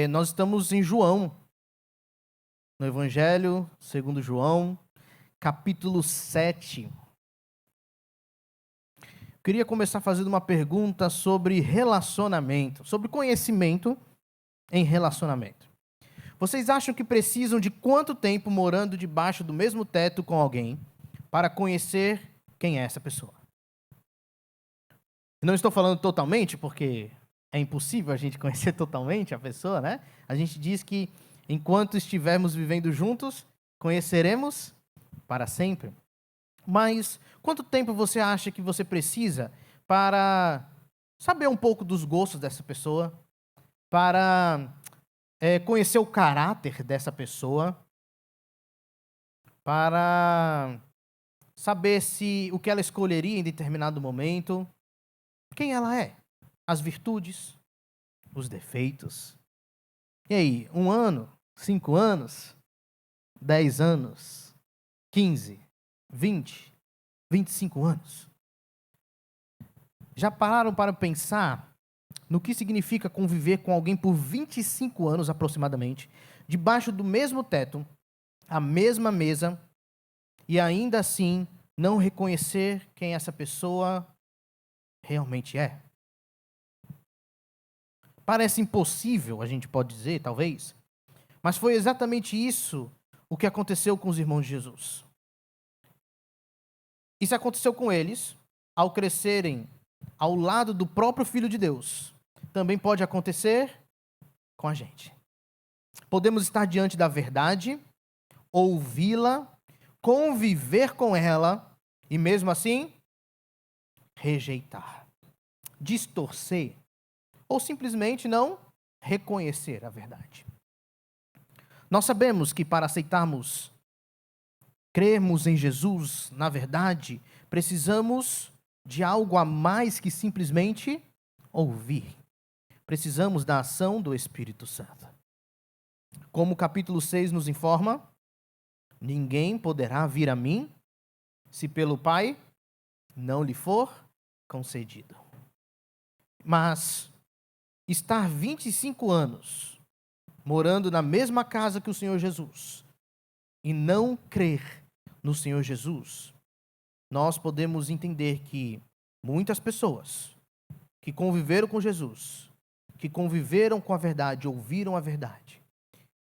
Nós estamos em João, no Evangelho segundo João, capítulo 7. Queria começar fazendo uma pergunta sobre relacionamento, sobre conhecimento em relacionamento. Vocês acham que precisam de quanto tempo morando debaixo do mesmo teto com alguém para conhecer quem é essa pessoa? Não estou falando totalmente, porque é impossível a gente conhecer totalmente a pessoa, né? A gente diz que enquanto estivermos vivendo juntos, conheceremos para sempre. Mas quanto tempo você acha que você precisa para saber um pouco dos gostos dessa pessoa, para conhecer o caráter dessa pessoa, para saber se o que ela escolheria em determinado momento, quem ela é, as virtudes, os defeitos? E aí, 1 ano, 5 anos, 10 anos, 15, 20, 25 anos? Já pararam para pensar no que significa conviver com alguém por 25 anos aproximadamente, debaixo do mesmo teto, a mesma mesa, e ainda assim não reconhecer quem essa pessoa realmente é? Parece impossível, a gente pode dizer, talvez, mas foi exatamente isso o que aconteceu com os irmãos de Jesus. Isso aconteceu com eles ao crescerem ao lado do próprio Filho de Deus. Também pode acontecer com a gente. Podemos estar diante da verdade, ouvi-la, conviver com ela e mesmo assim rejeitar, distorcer ou simplesmente não reconhecer a verdade. Nós sabemos que para aceitarmos, crermos em Jesus, na verdade, precisamos de algo a mais que simplesmente ouvir. Precisamos da ação do Espírito Santo. Como o capítulo 6 nos informa, ninguém poderá vir a mim se pelo Pai não lhe for concedido. Mas estar 25 anos morando na mesma casa que o Senhor Jesus e não crer no Senhor Jesus, nós podemos entender que muitas pessoas que conviveram com Jesus, que conviveram com a verdade, ouviram a verdade,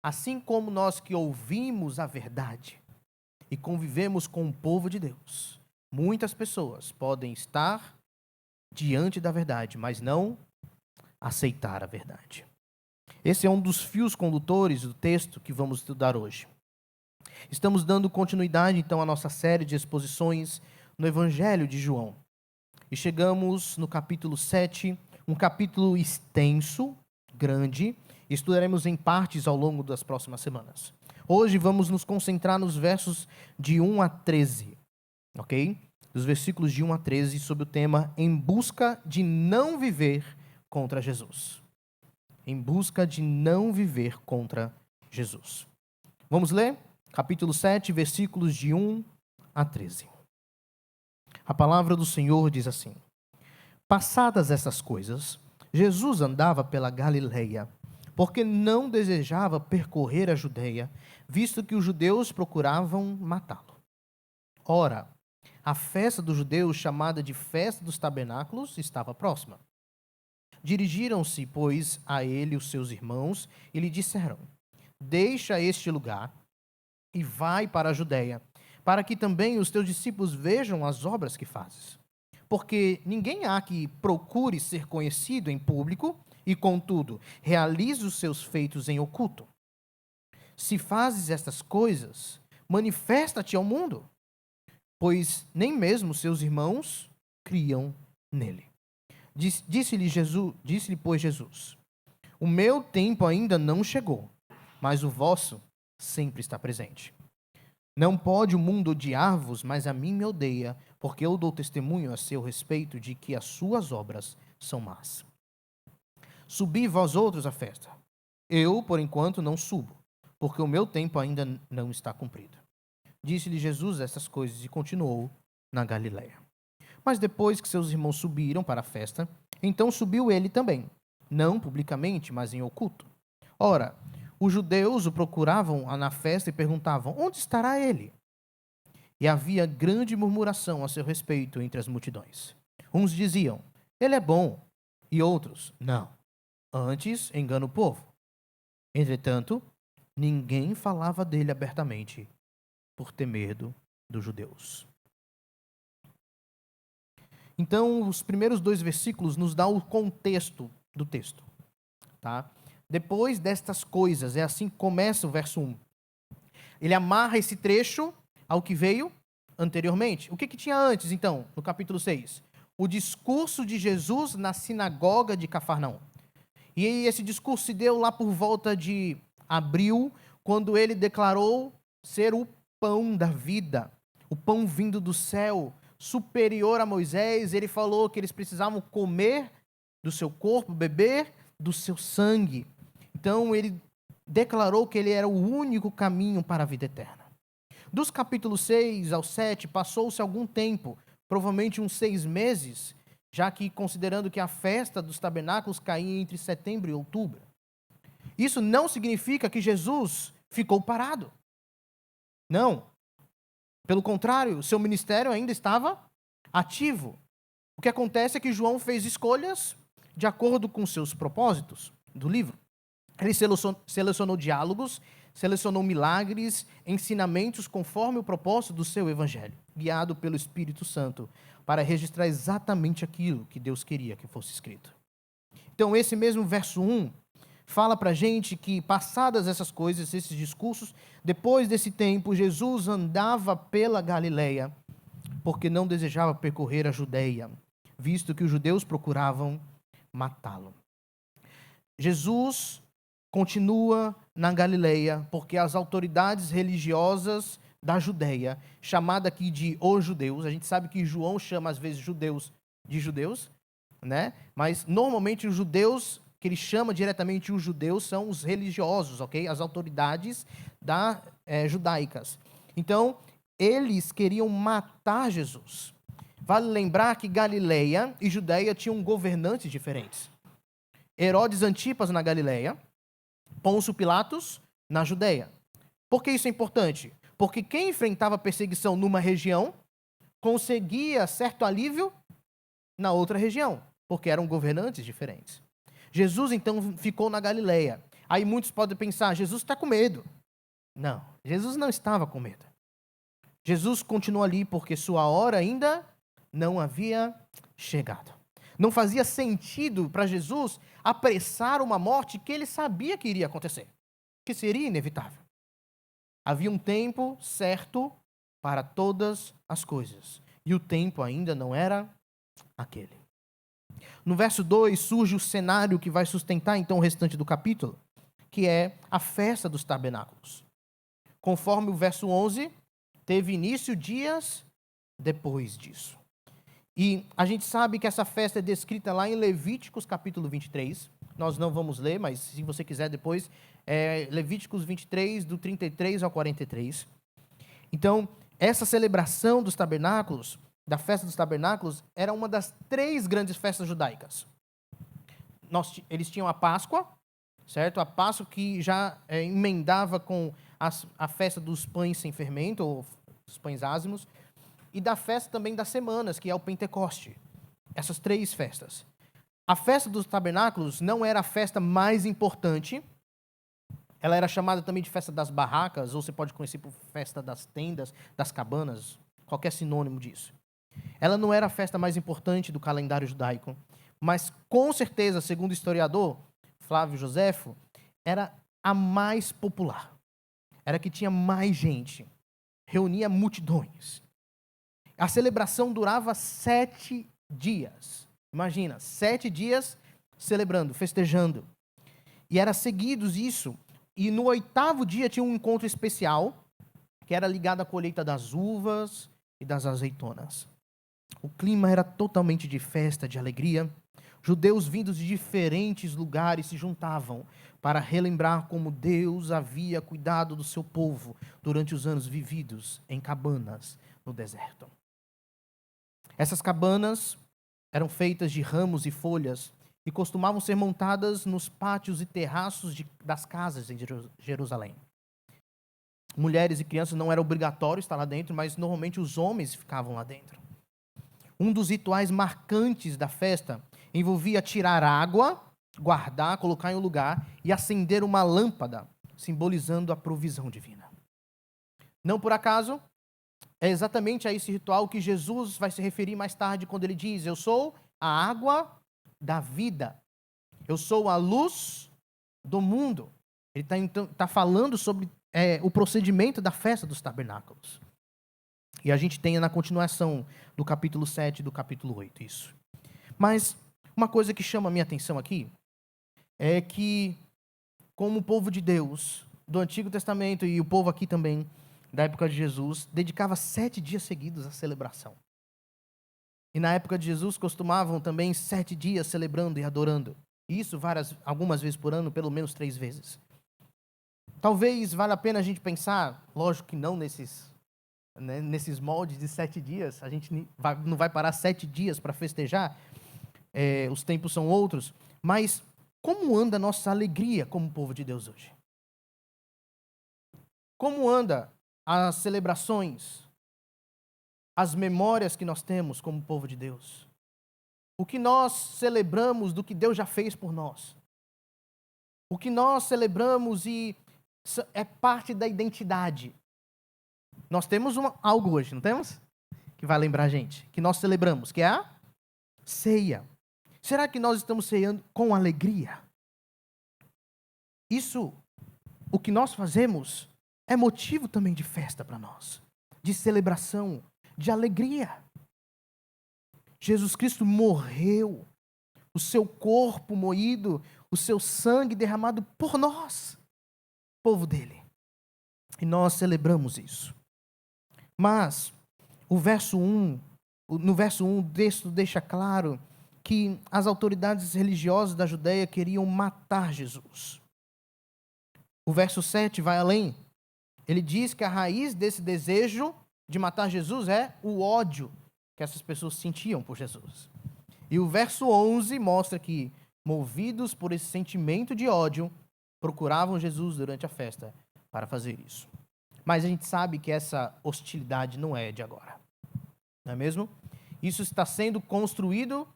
assim como nós que ouvimos a verdade e convivemos com o povo de Deus, muitas pessoas podem estar diante da verdade, mas não aceitar a verdade. Esse é um dos fios condutores do texto que vamos estudar hoje. Estamos dando continuidade, então, à nossa série de exposições no Evangelho de João. E chegamos no capítulo 7, um capítulo extenso, grande, e estudaremos em partes ao longo das próximas semanas. Hoje vamos nos concentrar nos versos de 1 a 13, ok? Dos versículos de 1 a 13, sobre o tema Em Busca de Não Viver contra Jesus. Em busca de não viver contra Jesus. Vamos ler? Capítulo 7, versículos de 1 a 13. A palavra do Senhor diz assim: Passadas essas coisas, Jesus andava pela Galileia, porque não desejava percorrer a Judeia, visto que os judeus procuravam matá-lo. Ora, a festa dos judeus, chamada de Festa dos Tabernáculos, estava próxima. Dirigiram-se, pois, a ele os seus irmãos e lhe disseram: Deixa este lugar e vai para a Judeia, para que também os teus discípulos vejam as obras que fazes. Porque ninguém há que procure ser conhecido em público e, contudo, realize os seus feitos em oculto. Se fazes estas coisas, manifesta-te ao mundo, pois nem mesmo seus irmãos criam nele. Disse-lhe, pois, Jesus: O meu tempo ainda não chegou, mas o vosso sempre está presente. Não pode o mundo odiar-vos, mas a mim me odeia, porque eu dou testemunho a seu respeito de que as suas obras são más. Subi vós outros à festa. Eu, por enquanto, não subo, porque o meu tempo ainda não está cumprido. Disse-lhe Jesus essas coisas e continuou na Galileia. Mas depois que seus irmãos subiram para a festa, então subiu ele também, não publicamente, mas em oculto. Ora, os judeus o procuravam na festa e perguntavam: onde estará ele? E havia grande murmuração a seu respeito entre as multidões. Uns diziam: ele é bom, e outros: não, antes engana o povo. Entretanto, ninguém falava dele abertamente, por ter medo dos judeus. Então, os primeiros 2 versículos nos dão o contexto do texto. Tá? Depois destas coisas, é assim que começa o verso 1. Ele amarra esse trecho ao que veio anteriormente. O que tinha antes, então, no capítulo 6? O discurso de Jesus na sinagoga de Cafarnaum. E esse discurso se deu lá por volta de abril, quando ele declarou ser o pão da vida, o pão vindo do céu, superior a Moisés. Ele falou que eles precisavam comer do seu corpo, beber do seu sangue. Então ele declarou que ele era o único caminho para a vida eterna. Dos capítulos 6 ao 7, passou-se algum tempo, provavelmente uns 6 meses, já que considerando que a festa dos tabernáculos caía entre setembro e outubro. Isso não significa que Jesus ficou parado. Não. Pelo contrário, seu ministério ainda estava ativo. O que acontece é que João fez escolhas de acordo com seus propósitos do livro. Ele selecionou diálogos, selecionou milagres, ensinamentos conforme o propósito do seu evangelho, guiado pelo Espírito Santo, para registrar exatamente aquilo que Deus queria que fosse escrito. Então, esse mesmo verso 1 fala para a gente que, passadas essas coisas, esses discursos, depois desse tempo, Jesus andava pela Galileia, porque não desejava percorrer a Judeia, visto que os judeus procuravam matá-lo. Jesus continua na Galileia, porque as autoridades religiosas da Judeia, chamada aqui de os judeus, a gente sabe que João chama às vezes judeus de judeus, né? Mas normalmente os judeus, que ele chama diretamente os judeus, são os religiosos, ok? As autoridades judaicas. Então, eles queriam matar Jesus. Vale lembrar que Galileia e Judeia tinham governantes diferentes. Herodes Antipas na Galileia, Pôncio Pilatos na Judeia. Por que isso é importante? Porque quem enfrentava perseguição numa região conseguia certo alívio na outra região, porque eram governantes diferentes. Jesus, então, ficou na Galileia. Aí muitos podem pensar, Jesus está com medo. Não, Jesus não estava com medo. Jesus continuou ali porque sua hora ainda não havia chegado. Não fazia sentido para Jesus apressar uma morte que ele sabia que iria acontecer, que seria inevitável. Havia um tempo certo para todas as coisas, e o tempo ainda não era aquele. No verso 2 surge o cenário que vai sustentar então o restante do capítulo, que é a festa dos tabernáculos. Conforme o verso 11, teve início dias depois disso. E a gente sabe que essa festa é descrita lá em Levíticos capítulo 23. Nós não vamos ler, mas se você quiser depois, Levíticos 23, do 33 ao 43. Então, essa celebração dos tabernáculos, da festa dos tabernáculos, era uma das 3 grandes festas judaicas. Eles tinham a Páscoa, certo? A Páscoa que já emendava com a festa dos pães sem fermento, ou os pães ázimos, e da festa também das semanas, que é o Pentecoste. Essas 3 festas. A festa dos tabernáculos não era a festa mais importante. Ela era chamada também de festa das barracas, ou você pode conhecer por festa das tendas, das cabanas, qualquer sinônimo disso. Ela não era a festa mais importante do calendário judaico, mas com certeza, segundo o historiador Flávio Joséfo, era a mais popular. Era a que tinha mais gente, reunia multidões. A celebração durava 7 dias. Imagina, 7 dias celebrando, festejando. E era seguidos isso. E no 8º dia tinha um encontro especial, que era ligado à colheita das uvas e das azeitonas. O clima era totalmente de festa, de alegria. Judeus vindos de diferentes lugares se juntavam para relembrar como Deus havia cuidado do seu povo durante os anos vividos em cabanas no deserto. Essas cabanas eram feitas de ramos e folhas e costumavam ser montadas nos pátios e terraços das casas em Jerusalém. Mulheres e crianças não era obrigatório estar lá dentro, mas normalmente os homens ficavam lá dentro. Um dos rituais marcantes da festa envolvia tirar água, guardar, colocar em um lugar e acender uma lâmpada, simbolizando a provisão divina. Não por acaso, é exatamente a esse ritual que Jesus vai se referir mais tarde quando ele diz: eu sou a água da vida, eu sou a luz do mundo. Ele está falando sobre o procedimento da festa dos tabernáculos. E a gente tem na continuação do capítulo 7 e do capítulo 8 isso. Mas uma coisa que chama a minha atenção aqui é que, como o povo de Deus do Antigo Testamento e o povo aqui também, da época de Jesus, dedicava 7 dias seguidos à celebração. E na época de Jesus costumavam também 7 dias celebrando e adorando. Isso algumas vezes por ano, pelo menos 3 vezes. Talvez valha a pena a gente pensar, lógico que não nesses moldes de 7 dias, a gente não vai parar 7 dias para festejar, os tempos são outros, mas como anda a nossa alegria como povo de Deus hoje? Como anda as celebrações, as memórias que nós temos como povo de Deus? O que nós celebramos do que Deus já fez por nós? O que nós celebramos e é parte da identidade. Nós temos algo hoje, não temos? Que vai lembrar a gente, que nós celebramos, que é a ceia. Será que nós estamos ceando com alegria? Isso, o que nós fazemos, é motivo também de festa para nós, de celebração, de alegria. Jesus Cristo morreu, o seu corpo moído, o seu sangue derramado por nós, povo dele. E nós celebramos isso. Mas no verso 1, o texto deixa claro que as autoridades religiosas da Judeia queriam matar Jesus. O verso 7 vai além. Ele diz que a raiz desse desejo de matar Jesus é o ódio que essas pessoas sentiam por Jesus. E o verso 11 mostra que, movidos por esse sentimento de ódio, procuravam Jesus durante a festa para fazer isso. Mas a gente sabe que essa hostilidade não é de agora. Não é mesmo? Isso está sendo construído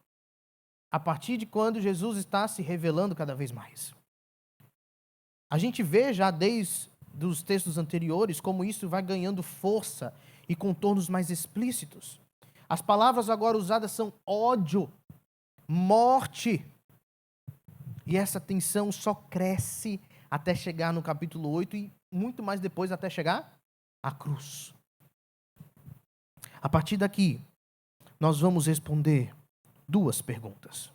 a partir de quando Jesus está se revelando cada vez mais. A gente vê já desde os textos anteriores como isso vai ganhando força e contornos mais explícitos. As palavras agora usadas são ódio, morte. E essa tensão só cresce até chegar no capítulo 8 e muito mais depois até chegar à cruz. A partir daqui, nós vamos responder 2 perguntas.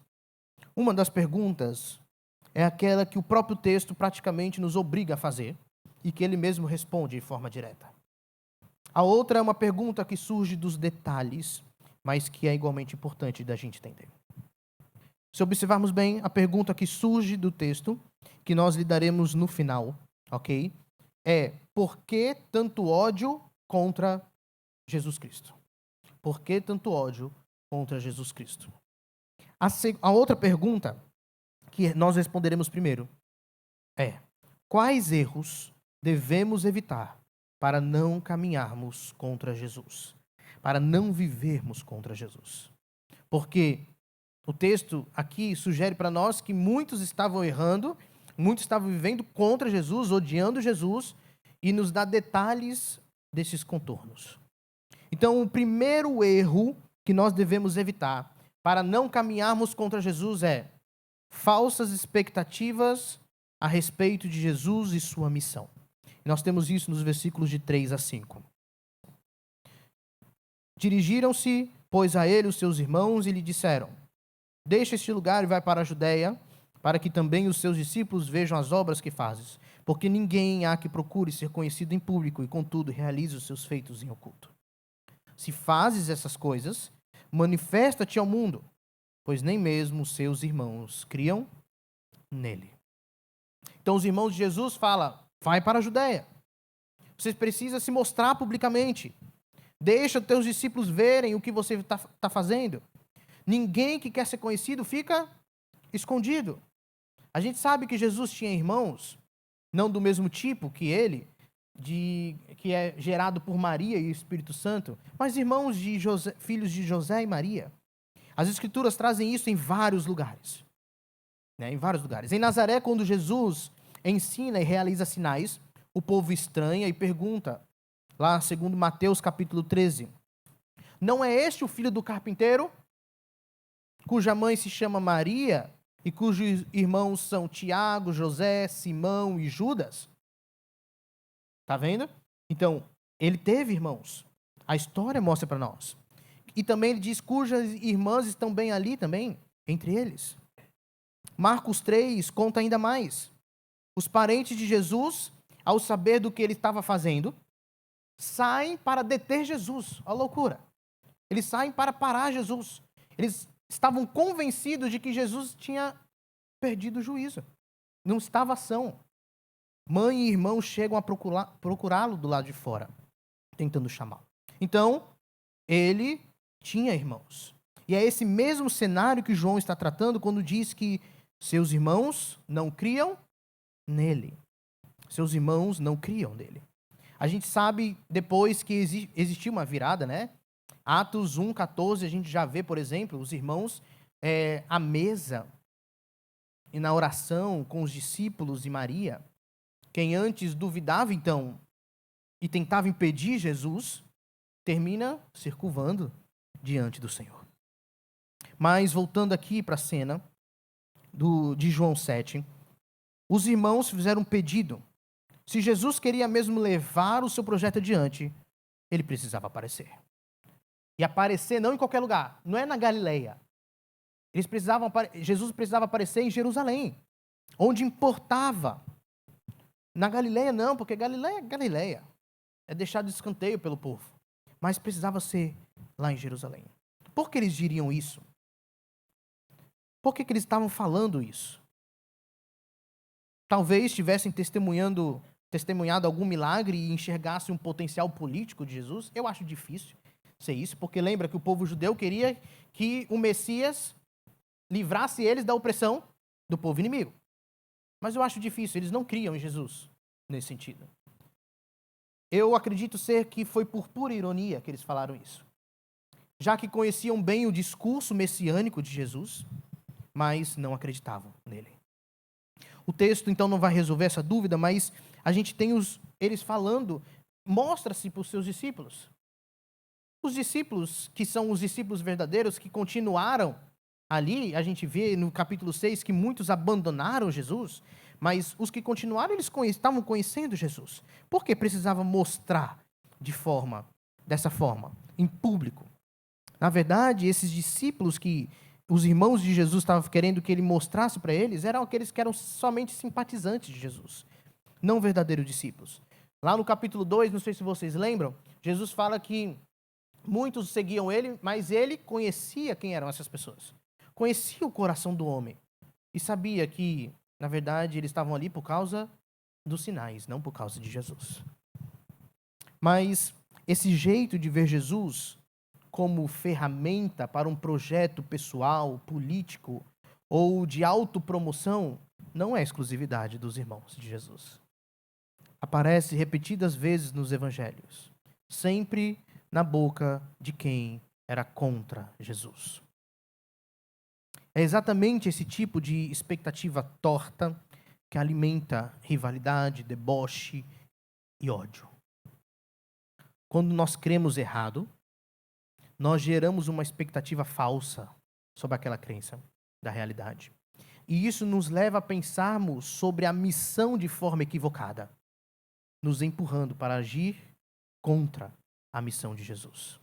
Uma das perguntas é aquela que o próprio texto praticamente nos obriga a fazer e que ele mesmo responde de forma direta. A outra é uma pergunta que surge dos detalhes, mas que é igualmente importante da gente entender. Se observarmos bem, a pergunta que surge do texto, que nós lidaremos no final, ok? É: por que tanto ódio contra Jesus Cristo? Por que tanto ódio contra Jesus Cristo? A outra pergunta, que nós responderemos primeiro, é: quais erros devemos evitar para não caminharmos contra Jesus? Para não vivermos contra Jesus? Porque o texto aqui sugere para nós que muitos estavam errando, muitos estavam vivendo contra Jesus, odiando Jesus, e nos dá detalhes desses contornos. Então, o primeiro erro que nós devemos evitar para não caminharmos contra Jesus é falsas expectativas a respeito de Jesus e sua missão. E nós temos isso nos versículos de 3 a 5. Dirigiram-se, pois, a ele os seus irmãos e lhe disseram: deixa este lugar e vai para a Judeia, para que também os seus discípulos vejam as obras que fazes, porque ninguém há que procure ser conhecido em público e, contudo, realize os seus feitos em oculto. Se fazes essas coisas, manifesta-te ao mundo, pois nem mesmo os seus irmãos criam nele. Então os irmãos de Jesus falam: vai para a Judeia. Você precisa se mostrar publicamente. Deixa os teus discípulos verem o que você está fazendo. Ninguém que quer ser conhecido fica escondido. A gente sabe que Jesus tinha irmãos, não do mesmo tipo que ele, que é gerado por Maria e o Espírito Santo, mas irmãos de José, filhos de José e Maria. As Escrituras trazem isso em vários lugares. Em vários lugares. Em Nazaré, quando Jesus ensina e realiza sinais, o povo estranha e pergunta, lá segundo Mateus capítulo 13, não é este o filho do carpinteiro, cuja mãe se chama Maria e cujos irmãos são Tiago, José, Simão e Judas? Tá vendo? Então, ele teve irmãos. A história mostra para nós. E também ele diz cujas irmãs estão bem ali também, entre eles. Marcos 3 conta ainda mais. Os parentes de Jesus, ao saber do que ele estava fazendo, saem para deter Jesus. A loucura. Eles saem para parar Jesus. Eles estavam convencidos de que Jesus tinha perdido o juízo. Não estava ação. Mãe e irmão chegam a procurá-lo do lado de fora, tentando chamá-lo. Então, ele tinha irmãos. E é esse mesmo cenário que João está tratando quando diz que seus irmãos não criam nele. Seus irmãos não criam nele. A gente sabe depois que existiu uma virada, né? Atos 1:14, a gente já vê, por exemplo, os irmãos à mesa e na oração com os discípulos e Maria. Quem antes duvidava, então, e tentava impedir Jesus, termina se curvando diante do Senhor. Mas, voltando aqui para a cena de João 7, os irmãos fizeram um pedido. Se Jesus queria mesmo levar o seu projeto adiante, ele precisava aparecer. E aparecer não em qualquer lugar, não é na Galileia. Jesus precisava aparecer em Jerusalém, onde importava. Na Galileia não, porque Galileia é Galileia. É deixado de escanteio pelo povo. Mas precisava ser lá em Jerusalém. Por que eles diriam isso? Por que eles estavam falando isso? Talvez estivessem testemunhado algum milagre e enxergassem um potencial político de Jesus. Eu acho difícil ser isso, porque lembra que o povo judeu queria que o Messias livrasse eles da opressão do povo inimigo. Mas eu acho difícil, eles não criam em Jesus nesse sentido. Eu acredito ser que foi por pura ironia que eles falaram isso. Já que conheciam bem o discurso messiânico de Jesus, mas não acreditavam nele. O texto, então, não vai resolver essa dúvida, mas a gente tem eles falando, mostra-se para os seus discípulos. Os discípulos, que são os discípulos verdadeiros, que continuaram ali, a gente vê no capítulo 6 que muitos abandonaram Jesus, mas os que continuaram, eles estavam conhecendo Jesus. Por que precisava mostrar dessa forma, em público? Na verdade, esses discípulos que os irmãos de Jesus estavam querendo que ele mostrasse para eles, eram aqueles que eram somente simpatizantes de Jesus, não verdadeiros discípulos. Lá no capítulo 2, não sei se vocês lembram, Jesus fala que muitos seguiam ele, mas ele conhecia quem eram essas pessoas. Conhecia o coração do homem e sabia que, na verdade, eles estavam ali por causa dos sinais, não por causa de Jesus. Mas esse jeito de ver Jesus como ferramenta para um projeto pessoal, político ou de autopromoção não é exclusividade dos irmãos de Jesus. Aparece repetidas vezes nos evangelhos, sempre na boca de quem era contra Jesus. É exatamente esse tipo de expectativa torta que alimenta rivalidade, deboche e ódio. Quando nós cremos errado, nós geramos uma expectativa falsa sobre aquela crença da realidade. E isso nos leva a pensarmos sobre a missão de forma equivocada, nos empurrando para agir contra a missão de Jesus.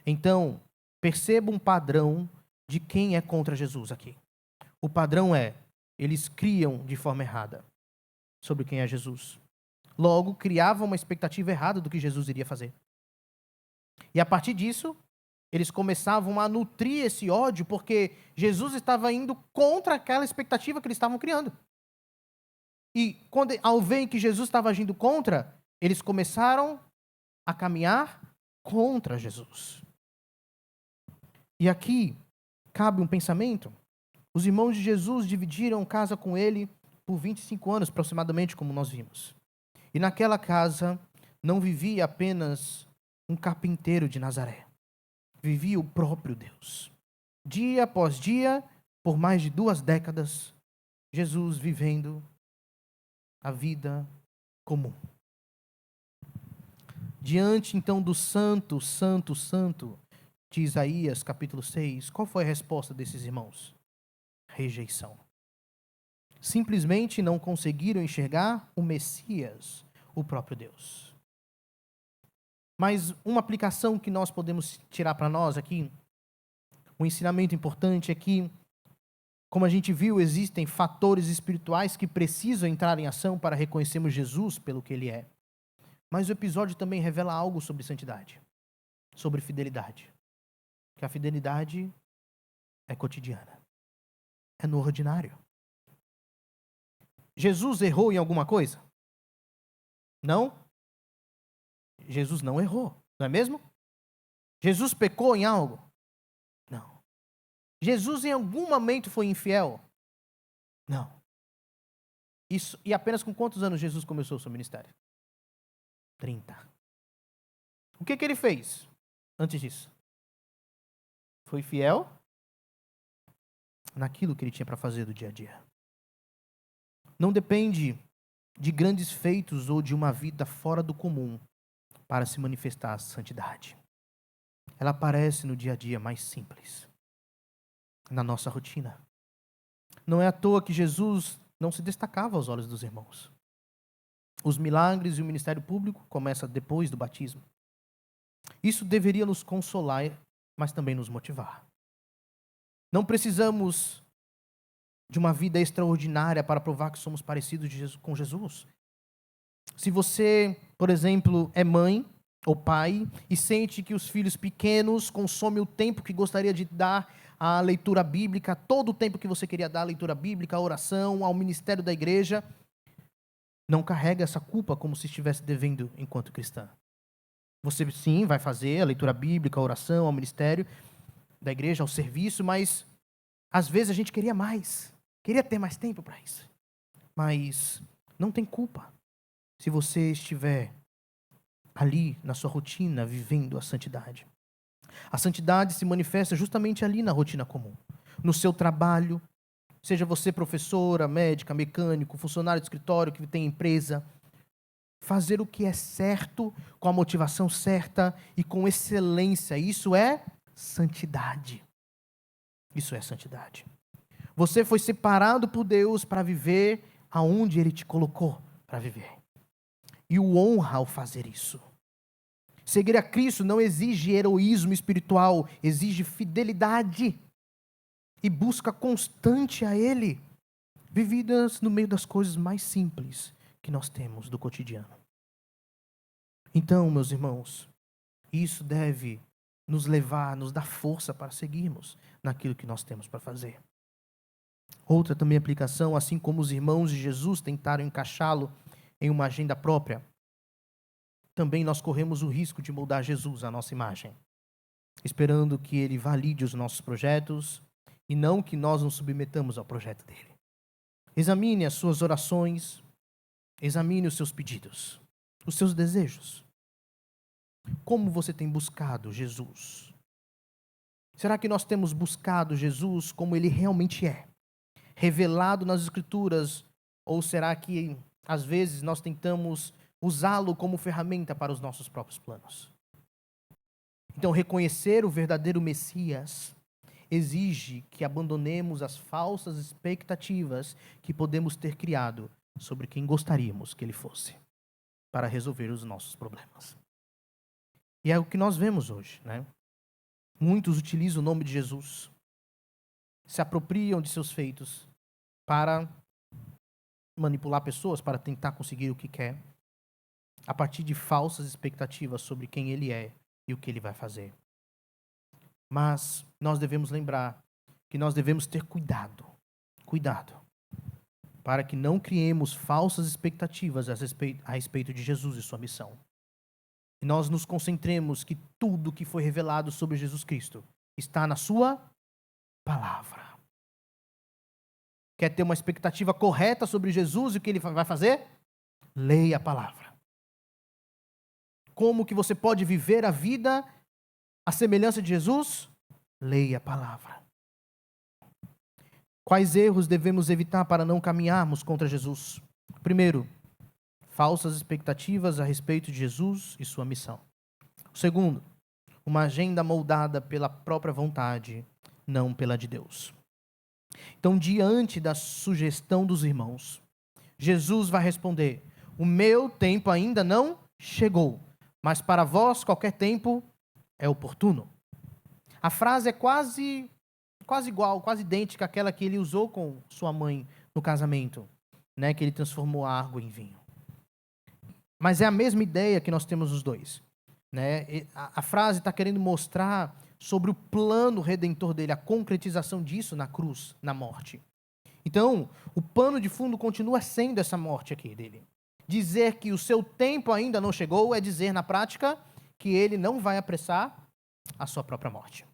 Então, perceba um padrão de quem é contra Jesus aqui. O padrão é, eles criam de forma errada sobre quem é Jesus. Logo, criavam uma expectativa errada do que Jesus iria fazer. E a partir disso, eles começavam a nutrir esse ódio porque Jesus estava indo contra aquela expectativa que eles estavam criando. E ao ver que Jesus estava agindo contra, eles começaram a caminhar contra Jesus. E aqui cabe um pensamento. Os irmãos de Jesus dividiram casa com ele por 25 anos, aproximadamente, como nós vimos. E naquela casa não vivia apenas um carpinteiro de Nazaré. Vivia o próprio Deus. Dia após dia, por mais de 2 décadas, Jesus vivendo a vida comum. Diante, então, do santo, santo, santo de Isaías, capítulo 6, qual foi a resposta desses irmãos? Rejeição. Simplesmente não conseguiram enxergar o Messias, o próprio Deus. Mas uma aplicação que nós podemos tirar para nós aqui, um ensinamento importante é que, como a gente viu, existem fatores espirituais que precisam entrar em ação para reconhecermos Jesus pelo que ele é. Mas o episódio também revela algo sobre santidade, sobre fidelidade. Que a fidelidade é cotidiana, é no ordinário. Jesus errou em alguma coisa? Não. Jesus não errou, não é mesmo? Jesus pecou em algo? Não. Jesus em algum momento foi infiel? Não. Isso, e apenas com quantos anos Jesus começou o seu ministério? 30. O que ele fez antes disso? Foi fiel naquilo que ele tinha para fazer do dia a dia. Não depende de grandes feitos ou de uma vida fora do comum para se manifestar a santidade. Ela aparece no dia a dia mais simples, na nossa rotina. Não é à toa que Jesus não se destacava aos olhos dos irmãos. Os milagres e o ministério público começam depois do batismo. Isso deveria nos consolar, mas também nos motivar. Não precisamos de uma vida extraordinária para provar que somos parecidos com Jesus. Se você, por exemplo, é mãe ou pai e sente que os filhos pequenos consomem o tempo que gostaria de dar à leitura bíblica, todo o tempo que você queria dar à leitura bíblica, à oração, ao ministério da igreja, não carrega essa culpa como se estivesse devendo enquanto cristã. Você sim vai fazer a leitura bíblica, a oração, ao ministério da igreja, ao serviço, mas às vezes a gente queria mais, queria ter mais tempo para isso. Mas não tem culpa se você estiver ali na sua rotina, vivendo a santidade. A santidade se manifesta justamente ali na rotina comum. No seu trabalho, seja você professora, médica, mecânico, funcionário de escritório que tem empresa, fazer o que é certo, com a motivação certa e com excelência. Isso é santidade. Isso é santidade. Você foi separado por Deus para viver aonde Ele te colocou para viver. E o honra ao fazer isso. Seguir a Cristo não exige heroísmo espiritual, exige fidelidade e busca constante a Ele, vividas no meio das coisas mais simples que nós temos do cotidiano. Então, meus irmãos, isso deve nos levar, nos dar força para seguirmos naquilo que nós temos para fazer. Outra também aplicação, assim como os irmãos de Jesus tentaram encaixá-lo em uma agenda própria, também nós corremos o risco de moldar Jesus à nossa imagem, esperando que Ele valide os nossos projetos e não que nós nos submetamos ao projeto dele. Examine as suas orações, examine os seus pedidos, os seus desejos. Como você tem buscado Jesus? Será que nós temos buscado Jesus como Ele realmente é? Revelado nas Escrituras? Ou será que, às vezes, nós tentamos usá-lo como ferramenta para os nossos próprios planos? Então, reconhecer o verdadeiro Messias exige que abandonemos as falsas expectativas que podemos ter criado sobre quem gostaríamos que Ele fosse, para resolver os nossos problemas. E é o que nós vemos hoje, né? Muitos utilizam o nome de Jesus, se apropriam de seus feitos para manipular pessoas, para tentar conseguir o que quer, a partir de falsas expectativas sobre quem Ele é e o que Ele vai fazer. Mas nós devemos lembrar que nós devemos ter cuidado, para que não criemos falsas expectativas a respeito de Jesus e sua missão. E nós nos concentremos que tudo que foi revelado sobre Jesus Cristo está na sua palavra. quer ter uma expectativa correta sobre Jesus e o que ele vai fazer? Leia a palavra. Como que você pode viver a vida à semelhança de Jesus? Leia a palavra. Quais erros devemos evitar para não caminharmos contra Jesus? Primeiro, falsas expectativas a respeito de Jesus e sua missão. Segundo, uma agenda moldada pela própria vontade, não pela de Deus. Então, diante da sugestão dos irmãos, Jesus vai responder: o meu tempo ainda não chegou, mas para vós qualquer tempo é oportuno. A frase é quase igual, quase idêntica àquela que ele usou com sua mãe no casamento, né, que ele transformou a água em vinho. Mas é a mesma ideia que nós temos os dois. Né? A frase está querendo mostrar sobre o plano redentor dele, a concretização disso na cruz, na morte. Então, o pano de fundo continua sendo essa morte aqui dele. Dizer que o seu tempo ainda não chegou é dizer, na prática, que ele não vai apressar a sua própria morte.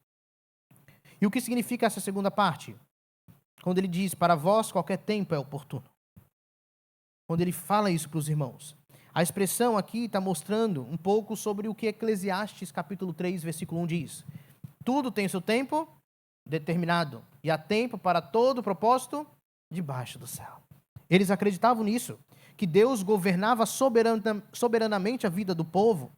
E o que significa essa segunda parte? Quando ele diz, para vós qualquer tempo é oportuno. Quando ele fala isso para os irmãos. A expressão aqui está mostrando um pouco sobre o que Eclesiastes capítulo 3, versículo 1 diz. Tudo tem seu tempo determinado, e há tempo para todo propósito debaixo do céu. Eles acreditavam nisso, que Deus governava soberanamente a vida do povo,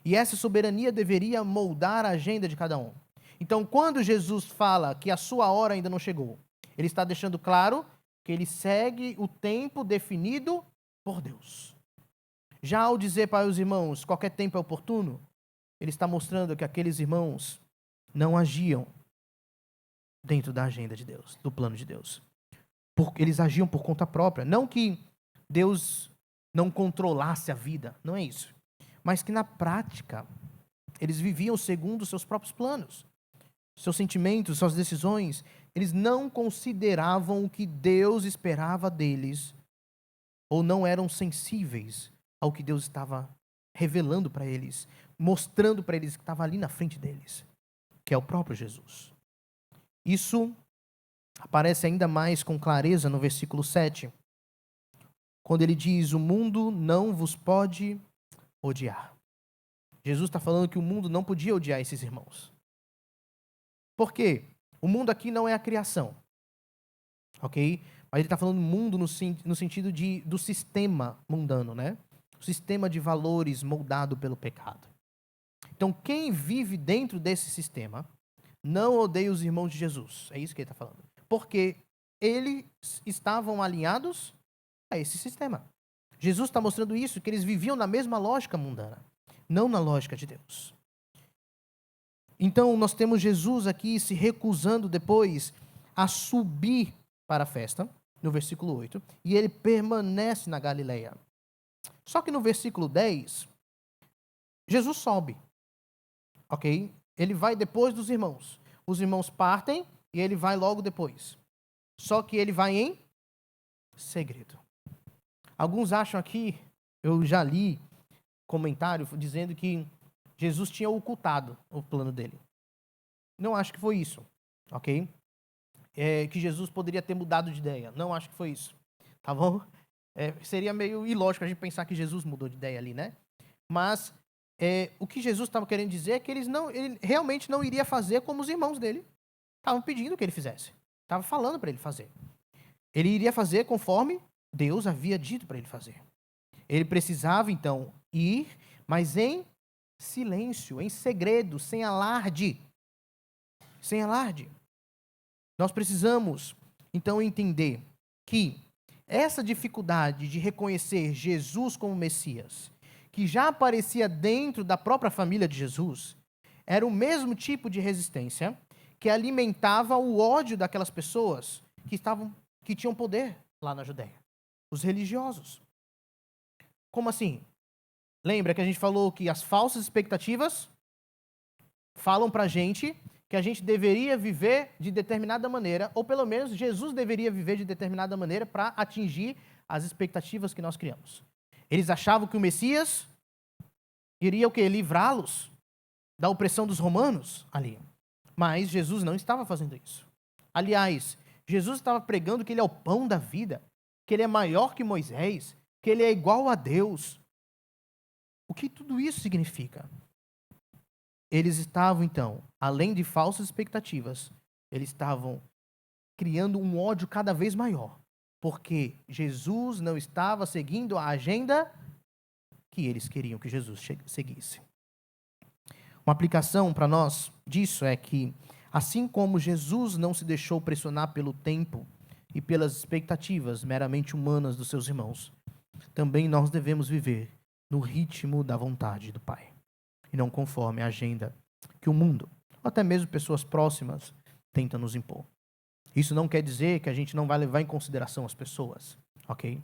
e essa soberania deveria moldar a agenda de cada um. Então, quando Jesus fala que a sua hora ainda não chegou, ele está deixando claro que ele segue o tempo definido por Deus. Já ao dizer para os irmãos, qualquer tempo é oportuno, ele está mostrando que aqueles irmãos não agiam dentro da agenda de Deus, do plano de Deus. Eles agiam por conta própria. Não que Deus não controlasse a vida, não é isso. Mas que na prática, eles viviam segundo seus próprios planos. Seus sentimentos, suas decisões, eles não consideravam o que Deus esperava deles, ou não eram sensíveis ao que Deus estava revelando para eles, mostrando para eles que estava ali na frente deles, que é o próprio Jesus. Isso aparece ainda mais com clareza no versículo 7, quando ele diz, o mundo não vos pode odiar. Jesus está falando que o mundo não podia odiar esses irmãos. Por quê? O mundo aqui não é a criação, ok? Mas ele está falando mundo no sentido do sistema mundano, né? O sistema de valores moldado pelo pecado. Então, quem vive dentro desse sistema não odeia os irmãos de Jesus. É isso que ele está falando. Porque eles estavam alinhados a esse sistema. Jesus está mostrando isso, que eles viviam na mesma lógica mundana, não na lógica de Deus. Então, nós temos Jesus aqui se recusando depois a subir para a festa, no versículo 8, e ele permanece na Galileia. Só que no versículo 10, Jesus sobe, ok? Ele vai depois dos irmãos. Os irmãos partem e ele vai logo depois. Só que ele vai em segredo. Alguns acham aqui, eu já li comentário dizendo que Jesus tinha ocultado o plano dele. Não acho que foi isso, ok? Que Jesus poderia ter mudado de ideia. Não acho que foi isso, tá bom? Seria meio ilógico a gente pensar que Jesus mudou de ideia ali, né? Mas o que Jesus estava querendo dizer é que ele realmente não iria fazer como os irmãos dele estavam pedindo que ele fizesse. Estava falando para ele fazer. Ele iria fazer conforme Deus havia dito para ele fazer. Ele precisava, então, ir, mas em silêncio, em segredo, sem alarde. Sem alarde. Nós precisamos, então, entender que essa dificuldade de reconhecer Jesus como Messias, que já aparecia dentro da própria família de Jesus, era o mesmo tipo de resistência que alimentava o ódio daquelas pessoas que tinham poder lá na Judéia. Os religiosos. Como assim? Lembra que a gente falou que as falsas expectativas falam pra gente que a gente deveria viver de determinada maneira, ou pelo menos Jesus deveria viver de determinada maneira para atingir as expectativas que nós criamos. Eles achavam que o Messias iria o quê? Livrá-los da opressão dos romanos ali. Mas Jesus não estava fazendo isso. Aliás, Jesus estava pregando que ele é o pão da vida, que ele é maior que Moisés, que ele é igual a Deus. O que tudo isso significa? Eles estavam, então, além de falsas expectativas, eles estavam criando um ódio cada vez maior, porque Jesus não estava seguindo a agenda que eles queriam que Jesus seguisse. Uma aplicação para nós disso é que, assim como Jesus não se deixou pressionar pelo tempo e pelas expectativas meramente humanas dos seus irmãos, também nós devemos viver no ritmo da vontade do Pai, e não conforme a agenda que o mundo, ou até mesmo pessoas próximas, tentam nos impor. Isso não quer dizer que a gente não vai levar em consideração as pessoas, ok?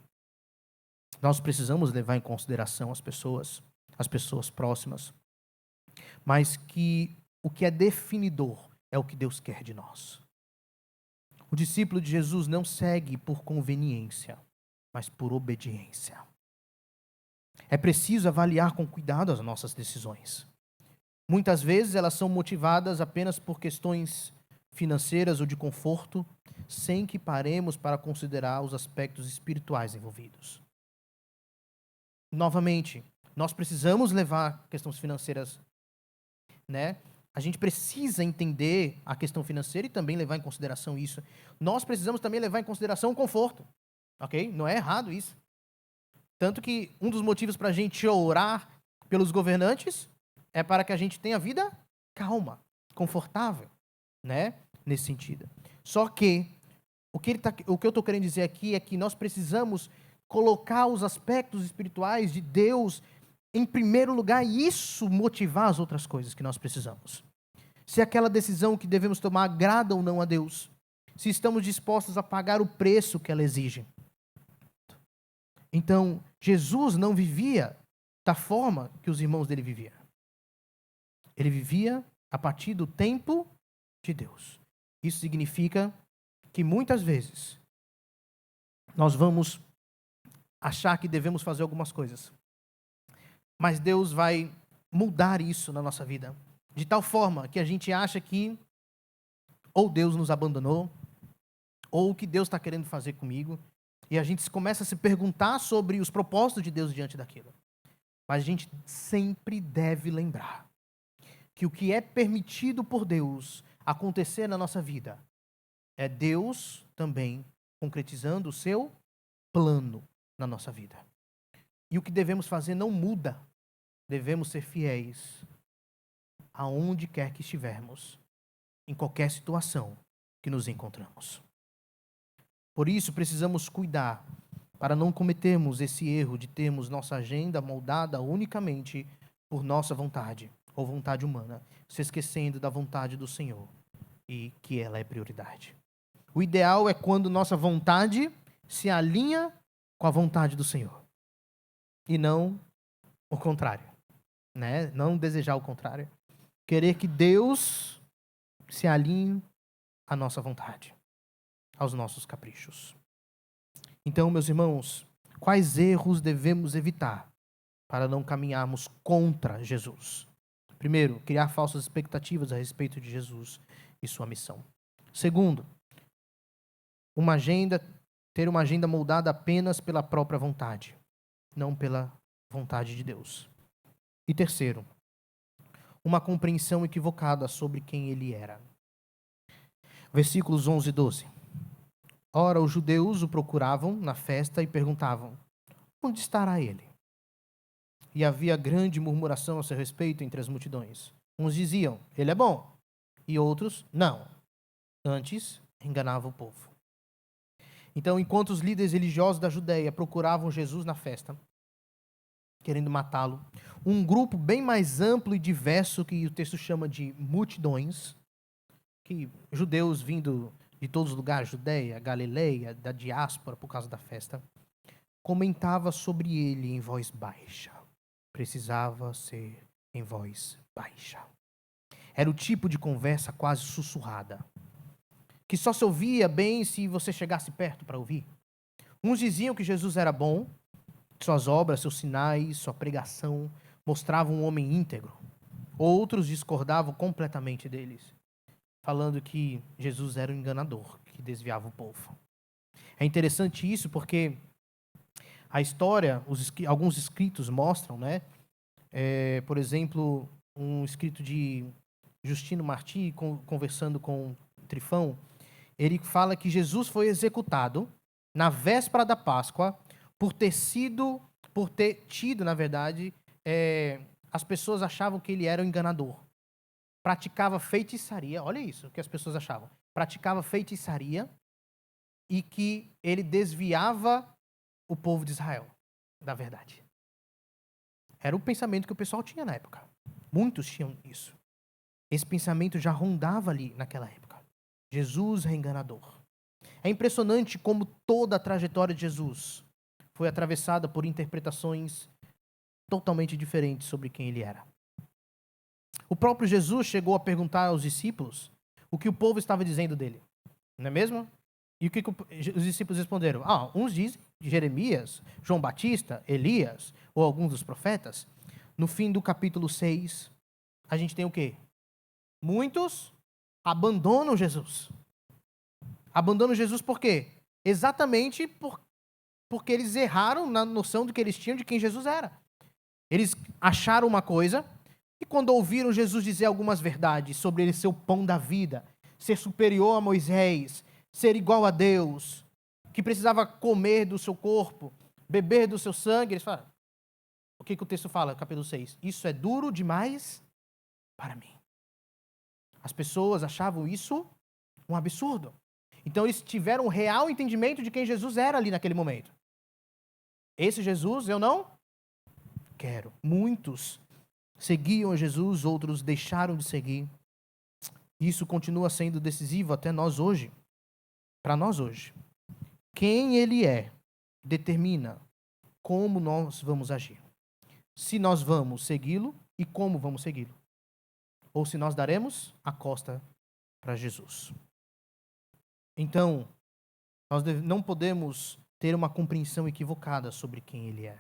Nós precisamos levar em consideração as pessoas próximas, mas que o que é definidor é o que Deus quer de nós. O discípulo de Jesus não segue por conveniência, mas por obediência. É preciso avaliar com cuidado as nossas decisões. Muitas vezes elas são motivadas apenas por questões financeiras ou de conforto, sem que paremos para considerar os aspectos espirituais envolvidos. Novamente, nós precisamos levar questões financeiras, né? A gente precisa entender a questão financeira e também levar em consideração isso. Nós precisamos também levar em consideração o conforto, ok? Não é errado isso. Tanto que um dos motivos para a gente orar pelos governantes é para que a gente tenha vida calma, confortável, né? Nesse sentido. Só que o que eu estou querendo dizer aqui é que nós precisamos colocar os aspectos espirituais de Deus em primeiro lugar e isso motivar as outras coisas que nós precisamos. Se aquela decisão que devemos tomar agrada ou não a Deus, se estamos dispostos a pagar o preço que ela exige. Então, Jesus não vivia da forma que os irmãos dele viviam. Ele vivia a partir do tempo de Deus. Isso significa que muitas vezes nós vamos achar que devemos fazer algumas coisas, mas Deus vai mudar isso na nossa vida, de tal forma que a gente acha que ou Deus nos abandonou, ou o que Deus está querendo fazer comigo, e a gente começa a se perguntar sobre os propósitos de Deus diante daquilo. Mas a gente sempre deve lembrar que o que é permitido por Deus acontecer na nossa vida é Deus também concretizando o seu plano na nossa vida. E o que devemos fazer não muda. Devemos ser fiéis aonde quer que estivermos, em qualquer situação que nos encontramos. Por isso, precisamos cuidar para não cometermos esse erro de termos nossa agenda moldada unicamente por nossa vontade ou vontade humana, se esquecendo da vontade do Senhor e que ela é prioridade. O ideal é quando nossa vontade se alinha com a vontade do Senhor e não o contrário, né? Não desejar o contrário. Querer que Deus se alinhe à nossa vontade, aos nossos caprichos. Então, meus irmãos, quais erros devemos evitar para não caminharmos contra Jesus? Primeiro, criar falsas expectativas a respeito de Jesus e sua missão. Segundo, ter uma agenda moldada apenas pela própria vontade, não pela vontade de Deus. E terceiro, uma compreensão equivocada sobre quem ele era. Versículos 11 e 12. Ora, os judeus o procuravam na festa e perguntavam: onde estará ele? E havia grande murmuração a seu respeito entre as multidões. Uns diziam: ele é bom. E outros: não. Antes, enganava o povo. Então, enquanto os líderes religiosos da Judeia procuravam Jesus na festa, querendo matá-lo, um grupo bem mais amplo e diverso, que o texto chama de multidões, que judeus vindo de todos os lugares, Judeia, Galileia, da diáspora, por causa da festa, comentava sobre ele em voz baixa. Precisava ser em voz baixa. Era o tipo de conversa quase sussurrada, que só se ouvia bem se você chegasse perto para ouvir. Uns diziam que Jesus era bom, suas obras, seus sinais, sua pregação mostravam um homem íntegro. Outros discordavam completamente deles, falando que Jesus era um enganador, que que desviava o povo. É interessante isso porque a história, alguns escritos mostram, né? Por exemplo, um escrito de Justino Martí, conversando com Trifão, ele fala que Jesus foi executado na véspera da Páscoa por ter tido, na verdade, as pessoas achavam que ele era um enganador. Praticava feitiçaria, olha isso que as pessoas achavam. Praticava feitiçaria e que ele desviava o povo de Israel da verdade. Era o pensamento que o pessoal tinha na época. Muitos tinham isso. Esse pensamento já rondava ali naquela época. Jesus é enganador. É impressionante como toda a trajetória de Jesus foi atravessada por interpretações totalmente diferentes sobre quem ele era. O próprio Jesus chegou a perguntar aos discípulos o que o povo estava dizendo dele. Não é mesmo? E o que os discípulos responderam? Uns dizem Jeremias, João Batista, Elias, ou alguns dos profetas. No fim do capítulo 6, a gente tem o quê? Muitos abandonam Jesus. Abandonam Jesus por quê? Exatamente porque eles erraram na noção do que eles tinham de quem Jesus era. Eles acharam uma coisa, e quando ouviram Jesus dizer algumas verdades sobre ele ser o pão da vida, ser superior a Moisés, ser igual a Deus, que precisava comer do seu corpo, beber do seu sangue, eles falaram, o que o texto fala, capítulo 6? Isso é duro demais para mim. As pessoas achavam isso um absurdo. Então eles tiveram um real entendimento de quem Jesus era ali naquele momento. Esse Jesus eu não quero. Muitos seguiam a Jesus, outros deixaram de seguir. Isso continua sendo decisivo até nós hoje. Para nós hoje. Quem ele é determina como nós vamos agir. Se nós vamos segui-lo e como vamos segui-lo. Ou se nós daremos a costa para Jesus. Então, nós não podemos ter uma compreensão equivocada sobre quem ele é.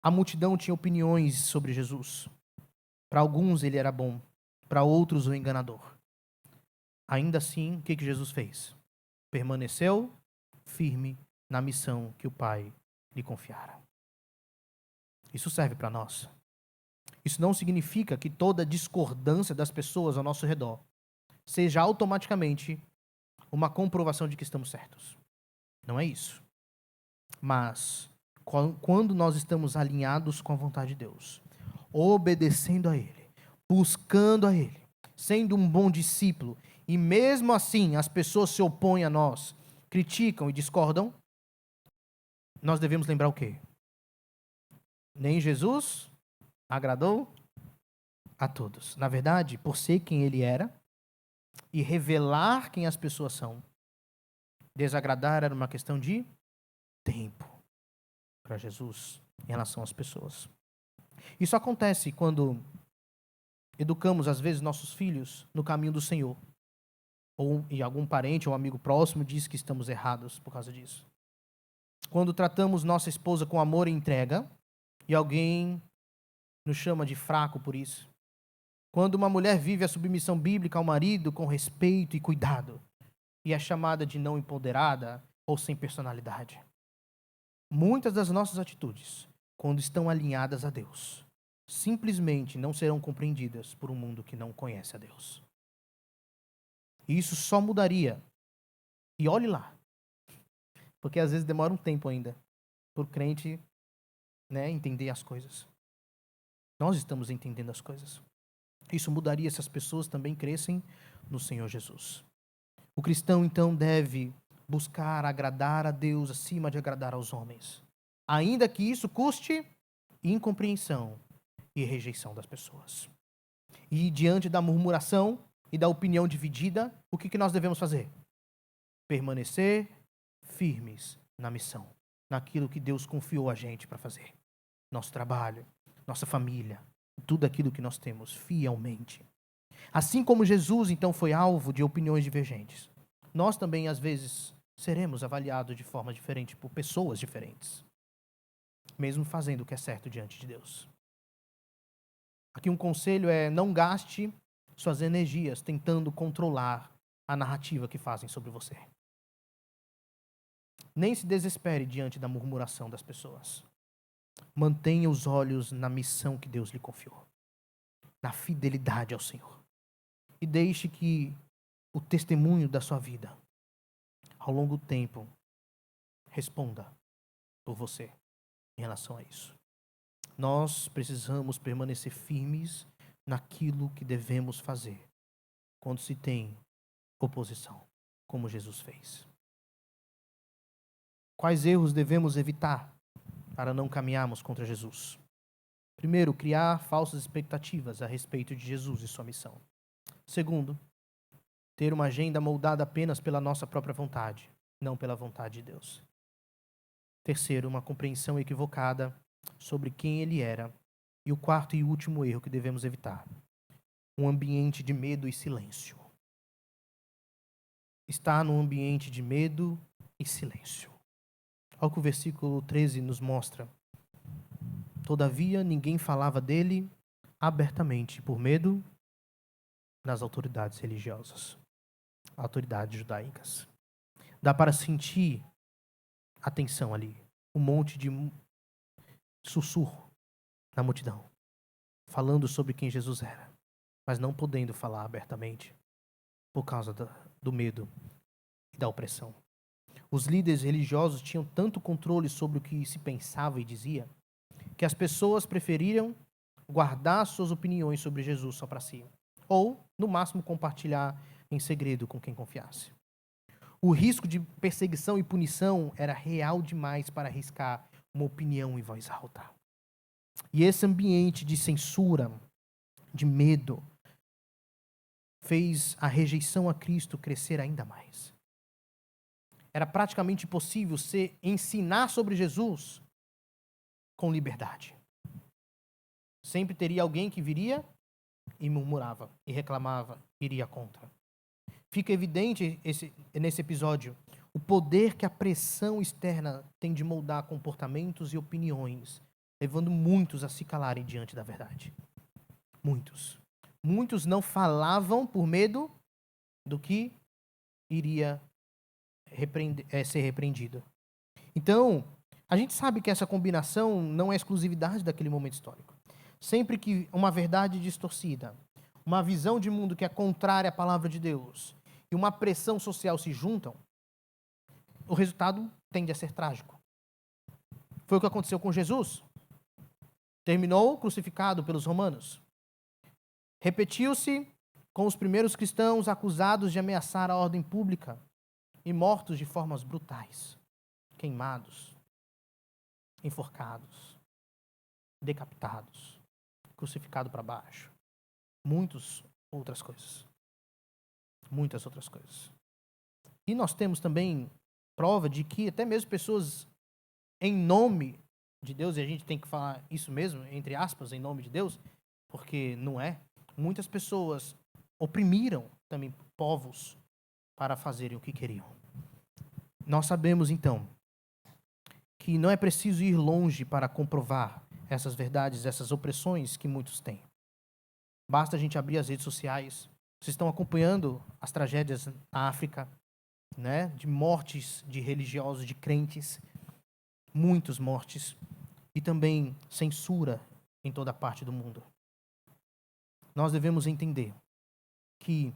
A multidão tinha opiniões sobre Jesus. Para alguns ele era bom, para outros o enganador. Ainda assim, o que Jesus fez? Permaneceu firme na missão que o Pai lhe confiara. Isso serve para nós. Isso não significa que toda discordância das pessoas ao nosso redor seja automaticamente uma comprovação de que estamos certos. Não é isso. Mas, quando nós estamos alinhados com a vontade de Deus, obedecendo a Ele, buscando a Ele, sendo um bom discípulo, e mesmo assim as pessoas se opõem a nós, criticam e discordam, nós devemos lembrar o quê? Nem Jesus agradou a todos. Na verdade, por ser quem Ele era e revelar quem as pessoas são, desagradar era uma questão de tempo para Jesus em relação às pessoas. Isso acontece quando educamos, às vezes, nossos filhos no caminho do Senhor. E algum parente ou amigo próximo diz que estamos errados por causa disso. Quando tratamos nossa esposa com amor e entrega, e alguém nos chama de fraco por isso. Quando uma mulher vive a submissão bíblica ao marido com respeito e cuidado, e é chamada de não empoderada ou sem personalidade. Muitas das nossas atitudes, quando estão alinhadas a Deus, simplesmente não serão compreendidas por um mundo que não conhece a Deus. E isso só mudaria. E olhe lá. Porque às vezes demora um tempo ainda para o crente, entender as coisas. Nós estamos entendendo as coisas. Isso mudaria se as pessoas também crescem no Senhor Jesus. O cristão, então, deve buscar agradar a Deus acima de agradar aos homens. Ainda que isso custe incompreensão e rejeição das pessoas. E diante da murmuração e da opinião dividida, o que nós devemos fazer? Permanecer firmes na missão, naquilo que Deus confiou a gente para fazer. Nosso trabalho, nossa família, tudo aquilo que nós temos fielmente. Assim como Jesus, então, foi alvo de opiniões divergentes, nós também, às vezes, seremos avaliados de forma diferente por pessoas diferentes, mesmo fazendo o que é certo diante de Deus. Aqui um conselho é: não gaste suas energias tentando controlar a narrativa que fazem sobre você. Nem se desespere diante da murmuração das pessoas. Mantenha os olhos na missão que Deus lhe confiou, na fidelidade ao Senhor. E deixe que o testemunho da sua vida, ao longo do tempo, responda por você em relação a isso. Nós precisamos permanecer firmes naquilo que devemos fazer quando se tem oposição, como Jesus fez. Quais erros devemos evitar para não caminharmos contra Jesus? Primeiro, criar falsas expectativas a respeito de Jesus e sua missão. Segundo, ter uma agenda moldada apenas pela nossa própria vontade, não pela vontade de Deus. Terceiro, uma compreensão equivocada sobre quem ele era. E o quarto e último erro que devemos evitar: um ambiente de medo e silêncio. Estar num ambiente de medo e silêncio. Olha o que o versículo 13 nos mostra. Todavia, ninguém falava dele abertamente por medo das autoridades religiosas, autoridades judaicas. Dá para sentir a tensão ali, um monte de sussurro na multidão, falando sobre quem Jesus era, mas não podendo falar abertamente por causa do medo e da opressão. Os líderes religiosos tinham tanto controle sobre o que se pensava e dizia, que as pessoas preferiram guardar suas opiniões sobre Jesus só para si, ou, no máximo, compartilhar em segredo com quem confiasse. O risco de perseguição e punição era real demais para arriscar uma opinião em voz alta. E esse ambiente de censura, de medo, fez a rejeição a Cristo crescer ainda mais. Era praticamente impossível ensinar sobre Jesus com liberdade. Sempre teria alguém que viria e murmurava, e reclamava, iria contra. Fica evidente nesse episódio o poder que a pressão externa tem de moldar comportamentos e opiniões, levando muitos a se calarem diante da verdade. Muitos. Muitos não falavam por medo do que iria ser repreendido. Então, a gente sabe que essa combinação não é exclusividade daquele momento histórico. Sempre que uma verdade distorcida, uma visão de mundo que é contrária à palavra de Deus e uma pressão social se juntam, o resultado tende a ser trágico. Foi o que aconteceu com Jesus. Terminou crucificado pelos romanos. Repetiu-se com os primeiros cristãos acusados de ameaçar a ordem pública e mortos de formas brutais, queimados, enforcados, decapitados, crucificado para baixo. Muitas outras coisas. Muitas outras coisas. E nós temos também prova de que até mesmo pessoas em nome de Deus, e a gente tem que falar isso mesmo, entre aspas, em nome de Deus, porque não é. Muitas pessoas oprimiram também povos para fazerem o que queriam. Nós sabemos, então, que não é preciso ir longe para comprovar essas verdades, essas opressões que muitos têm. Basta a gente abrir as redes sociais. Vocês estão acompanhando as tragédias na África, né? De mortes de religiosos, de crentes, muitas mortes, e também censura em toda parte do mundo. Nós devemos entender que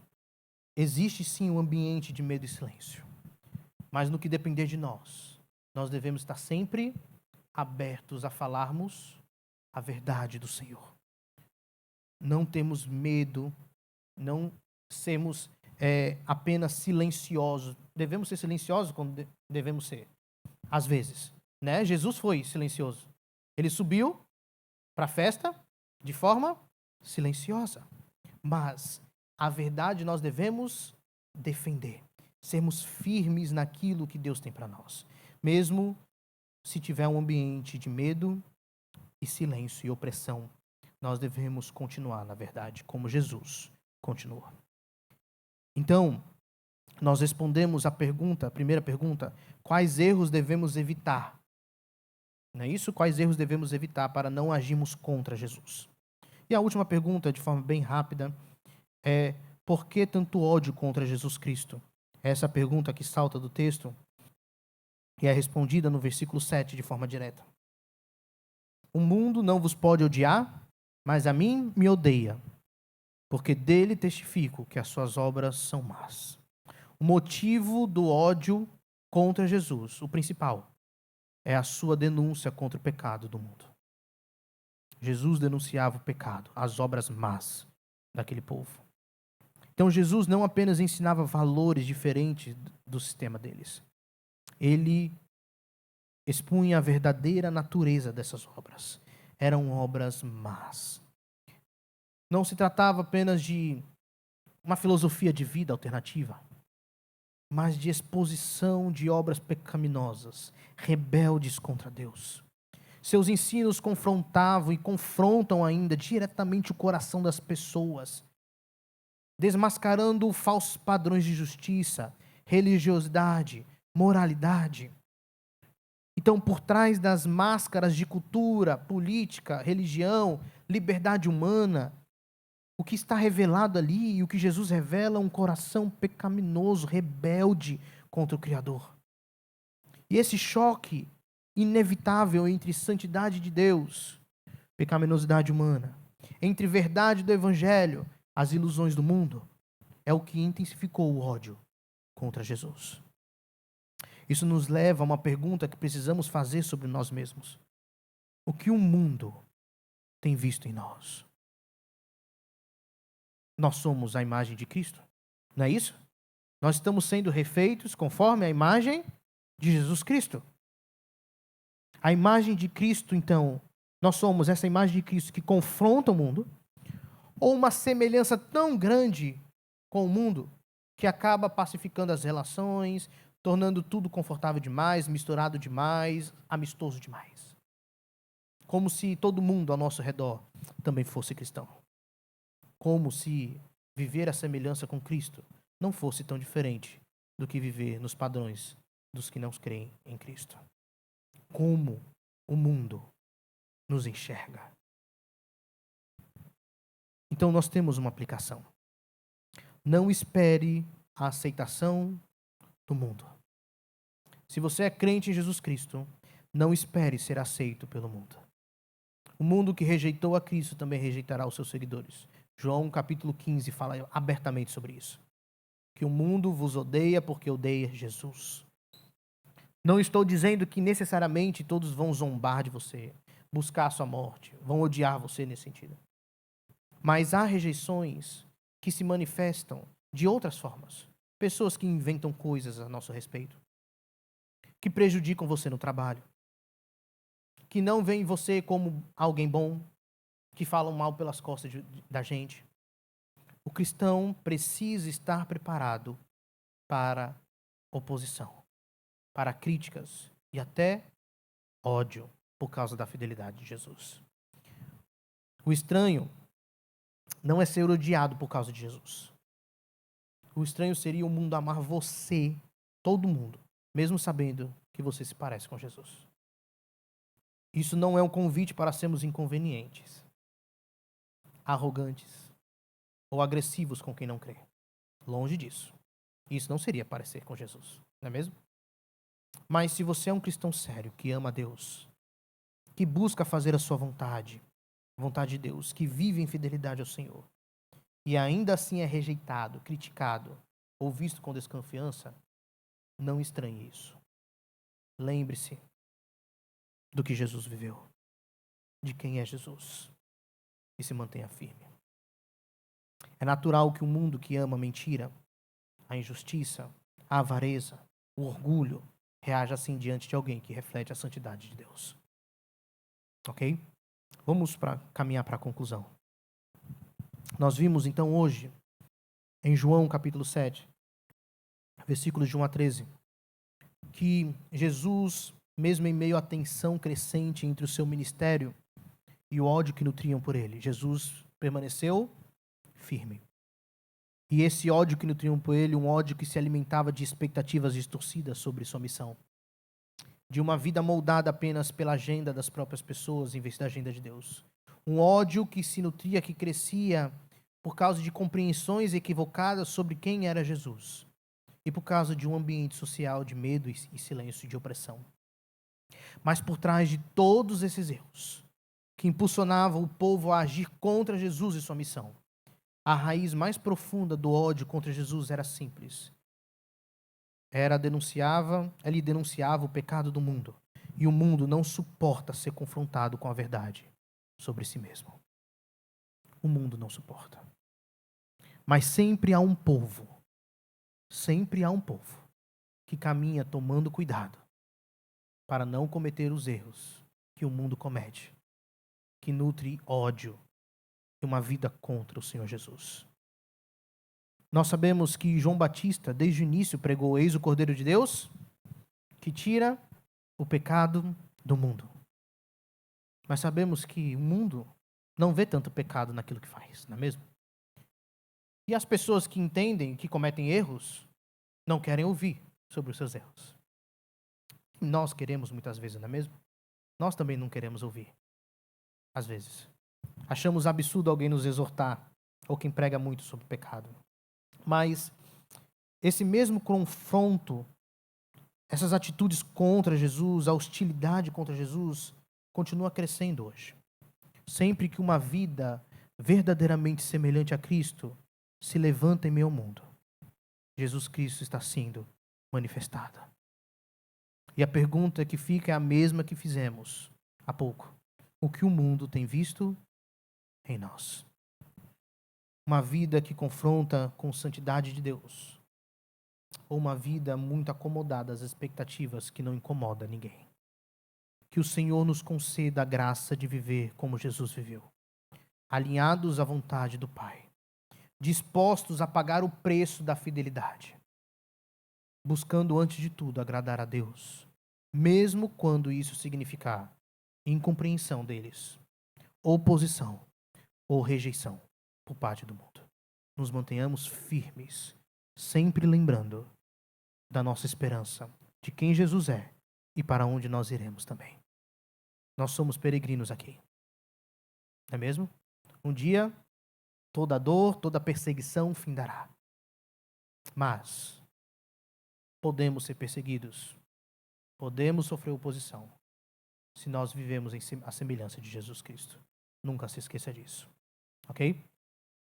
existe sim um ambiente de medo e silêncio, mas no que depender de nós, nós devemos estar sempre abertos a falarmos a verdade do Senhor. Não temos medo, não sermos apenas silenciosos. Devemos ser silenciosos quando devemos ser, às vezes, né? Jesus foi silencioso. Ele subiu para a festa de forma silenciosa. Mas a verdade nós devemos defender. Sermos firmes naquilo que Deus tem para nós. Mesmo se tiver um ambiente de medo e silêncio e opressão, nós devemos continuar, na verdade, como Jesus continuou. Então, nós respondemos a primeira pergunta, quais erros devemos evitar? Não é isso? Quais erros devemos evitar para não agirmos contra Jesus? E a última pergunta, de forma bem rápida, é Por que tanto ódio contra Jesus Cristo? Essa é a pergunta que salta do texto e é respondida no versículo 7 de forma direta. O mundo não vos pode odiar, mas a mim me odeia, porque dele testifico que as suas obras são más. O motivo do ódio contra Jesus, o principal, é a sua denúncia contra o pecado do mundo. Jesus denunciava o pecado, as obras más daquele povo. Então Jesus não apenas ensinava valores diferentes do sistema deles. Ele expunha a verdadeira natureza dessas obras. Eram obras más. Não se tratava apenas de uma filosofia de vida alternativa, mas de exposição de obras pecaminosas, rebeldes contra Deus. Seus ensinos confrontavam e confrontam ainda diretamente o coração das pessoas, desmascarando falsos padrões de justiça, religiosidade, moralidade. Então, por trás das máscaras de cultura, política, religião, liberdade humana, o que está revelado ali e o que Jesus revela é um coração pecaminoso, rebelde contra o Criador. E esse choque inevitável entre santidade de Deus, pecaminosidade humana, entre verdade do Evangelho, as ilusões do mundo, é o que intensificou o ódio contra Jesus. Isso nos leva a uma pergunta que precisamos fazer sobre nós mesmos. O que o mundo tem visto em nós? Nós somos a imagem de Cristo, não é isso? Nós estamos sendo refeitos conforme a imagem de Jesus Cristo. A imagem de Cristo, então, nós somos essa imagem de Cristo que confronta o mundo, ou uma semelhança tão grande com o mundo que acaba pacificando as relações, tornando tudo confortável demais, misturado demais, amistoso demais. Como se todo mundo ao nosso redor também fosse cristão. Como se viver a semelhança com Cristo não fosse tão diferente do que viver nos padrões dos que não creem em Cristo. Como o mundo nos enxerga. Então nós temos uma aplicação. Não espere a aceitação do mundo. Se você é crente em Jesus Cristo, não espere ser aceito pelo mundo. O mundo que rejeitou a Cristo também rejeitará os seus seguidores. João capítulo 15 fala abertamente sobre isso. Que o mundo vos odeia porque odeia Jesus. Não estou dizendo que necessariamente todos vão zombar de você, buscar a sua morte, vão odiar você nesse sentido. Mas há rejeições que se manifestam de outras formas. Pessoas que inventam coisas a nosso respeito, que prejudicam você no trabalho, que não veem você como alguém bom, que falam mal pelas costas da gente. O cristão precisa estar preparado para oposição, para críticas e até ódio por causa da fidelidade de Jesus. O estranho não é ser odiado por causa de Jesus. O estranho seria o mundo amar você, todo mundo, mesmo sabendo que você se parece com Jesus. Isso não é um convite para sermos inconvenientes, arrogantes ou agressivos com quem não crê. Longe disso. Isso não seria parecer com Jesus, não é mesmo? Mas se você é um cristão sério, que ama a Deus, que busca fazer a sua vontade, vontade de Deus, que vive em fidelidade ao Senhor, e ainda assim é rejeitado, criticado ou visto com desconfiança, não estranhe isso. Lembre-se do que Jesus viveu, de quem é Jesus, e se mantenha firme. É natural que o mundo que ama a mentira, a injustiça, a avareza, o orgulho, reaja assim diante de alguém que reflete a santidade de Deus. Ok? Vamos caminhar para a conclusão. Nós vimos então hoje, em João capítulo 7, versículos de 1 a 13, que Jesus, mesmo em meio à tensão crescente entre o seu ministério e o ódio que nutriam por ele, Jesus permaneceu firme. E esse ódio que nutriam por ele, um ódio que se alimentava de expectativas distorcidas sobre sua missão, de uma vida moldada apenas pela agenda das próprias pessoas em vez da agenda de Deus. Um ódio que se nutria, que crescia por causa de compreensões equivocadas sobre quem era Jesus e por causa de um ambiente social de medo e silêncio e de opressão. Mas por trás de todos esses erros, que impulsionavam o povo a agir contra Jesus e sua missão, a raiz mais profunda do ódio contra Jesus era simples. Ele denunciava o pecado do mundo, e o mundo não suporta ser confrontado com a verdade sobre si mesmo. O mundo não suporta. Mas sempre há um povo que caminha tomando cuidado para não cometer os erros que o mundo comete, que nutre ódio e uma vida contra o Senhor Jesus. Nós sabemos que João Batista, desde o início, pregou: eis o Cordeiro de Deus, que tira o pecado do mundo. Mas sabemos que o mundo não vê tanto pecado naquilo que faz, não é mesmo? E as pessoas que entendem que cometem erros, não querem ouvir sobre os seus erros. Nós queremos muitas vezes, não é mesmo? Nós também não queremos ouvir. Às vezes. Achamos absurdo alguém nos exortar, ou quem prega muito sobre pecado. Mas esse mesmo confronto, essas atitudes contra Jesus, a hostilidade contra Jesus, continua crescendo hoje. Sempre que uma vida verdadeiramente semelhante a Cristo se levanta em meio ao mundo, Jesus Cristo está sendo manifestado. E a pergunta que fica é a mesma que fizemos há pouco. O que o mundo tem visto em nós? Uma vida que confronta com santidade de Deus, ou uma vida muito acomodada às expectativas que não incomoda ninguém? Que o Senhor nos conceda a graça de viver como Jesus viveu, alinhados à vontade do Pai, dispostos a pagar o preço da fidelidade, buscando antes de tudo agradar a Deus, mesmo quando isso significar incompreensão deles, oposição ou rejeição por parte do mundo. Nos mantenhamos firmes, sempre lembrando da nossa esperança, de quem Jesus é e para onde nós iremos também. Nós somos peregrinos aqui, não é mesmo? Um dia, toda dor, toda perseguição findará. Mas podemos ser perseguidos, podemos sofrer oposição, se nós vivemos a semelhança de Jesus Cristo. Nunca se esqueça disso. Ok?